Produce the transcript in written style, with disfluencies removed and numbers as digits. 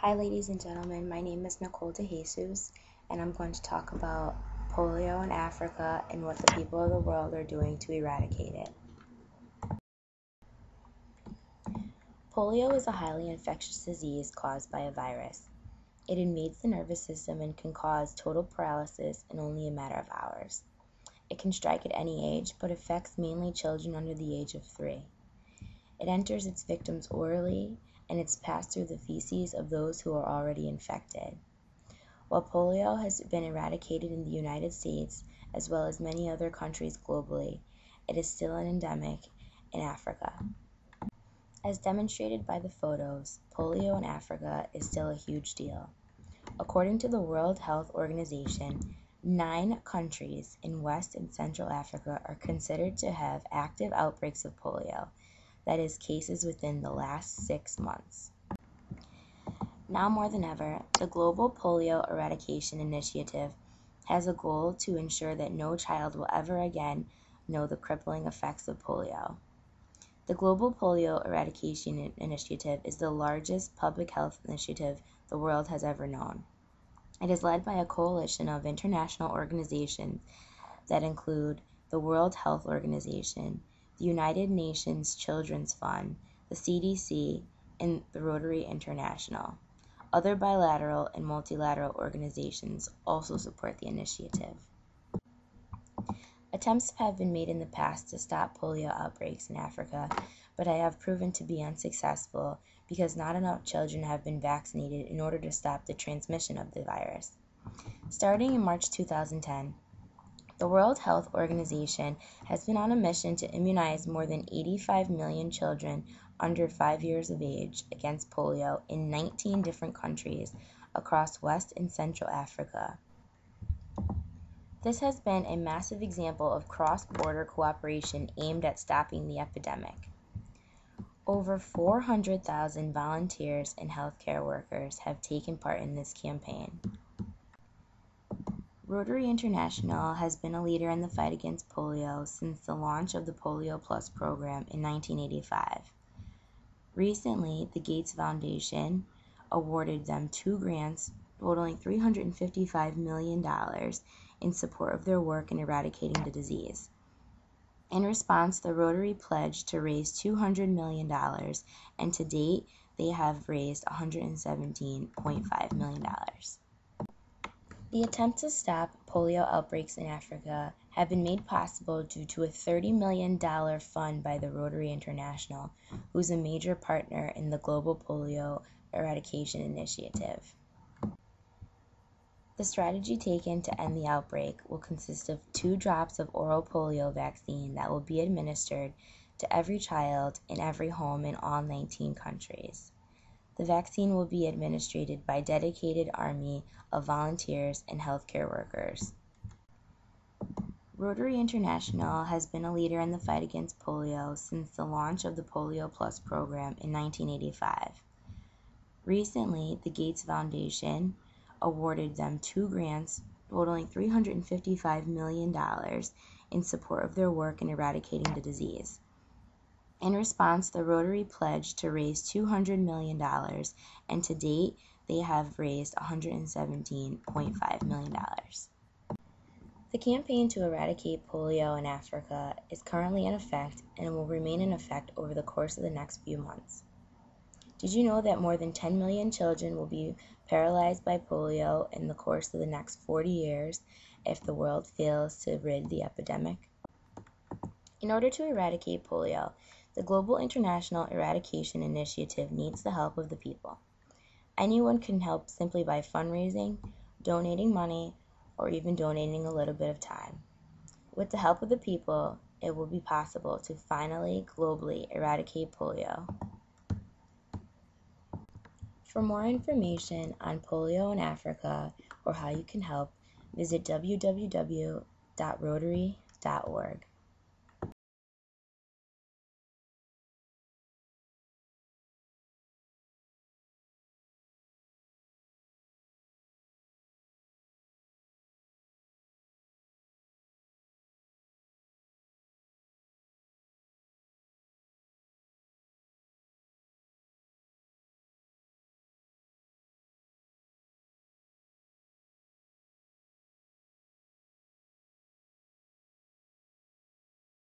Hi ladies and gentlemen, my name is Nicole DeJesus and I'm going to talk about polio in Africa and what the people of the world are doing to eradicate it. Polio is a highly infectious disease caused by a virus. It invades the nervous system and can cause total paralysis in only a matter of hours. It can strike at any age, but affects mainly children under the age of 3. It enters its victims orally, and it's passed through the feces of those who are already infected. While polio has been eradicated in the United States, as well as many other countries globally, it is still an endemic in Africa. As demonstrated by the photos, polio in Africa is still a huge deal. According to the World Health Organization, 9 countries in West and Central Africa are considered to have active outbreaks of polio, that is, cases within the last 6 months. Now more than ever, the Global Polio Eradication Initiative has a goal to ensure that no child will ever again know the crippling effects of polio. The Global Polio Eradication Initiative is the largest public health initiative the world has ever known. It is led by a coalition of international organizations that include the World Health Organization, the United Nations Children's Fund, the CDC, and the Rotary International. Other bilateral and multilateral organizations also support the initiative. Attempts have been made in the past to stop polio outbreaks in Africa, but they have proven to be unsuccessful because not enough children have been vaccinated in order to stop the transmission of the virus. Starting in March 2010, the World Health Organization has been on a mission to immunize more than 85 million children under 5 years of age against polio in 19 different countries across West and Central Africa. This has been a massive example of cross-border cooperation aimed at stopping the epidemic. Over 400,000 volunteers and healthcare workers have taken part in this campaign. Rotary International has been a leader in the fight against polio since the launch of the Polio Plus program in 1985. Recently, the Gates Foundation awarded them 2 grants totaling $355 million in support of their work in eradicating the disease. In response, the Rotary pledged to raise $200 million, and to date, they have raised $117.5 million. The attempt to stop polio outbreaks in Africa have been made possible due to a $30 million fund by the Rotary International, who's a major partner in the Global Polio Eradication Initiative. The strategy taken to end the outbreak will consist of 2 drops of oral polio vaccine that will be administered to every child in every home in all 19 countries. The vaccine will be administered by a dedicated army of volunteers and healthcare workers. Rotary International has been a leader in the fight against polio since the launch of the Polio Plus program in 1985. Recently, the Gates Foundation awarded them 2 grants totaling $355 million in support of their work in eradicating the disease. In response, the Rotary pledged to raise $200 million, and to date, they have raised $117.5 million. The campaign to eradicate polio in Africa is currently in effect and will remain in effect over the course of the next few months. Did you know that more than 10 million children will be paralyzed by polio in the course of the next 40 years if the world fails to rid the epidemic? In order to eradicate polio, the Global International Eradication Initiative needs the help of the people. Anyone can help simply by fundraising, donating money, or even donating a little bit of time. With the help of the people, it will be possible to finally globally eradicate polio. For more information on polio in Africa or how you can help, visit www.rotary.org.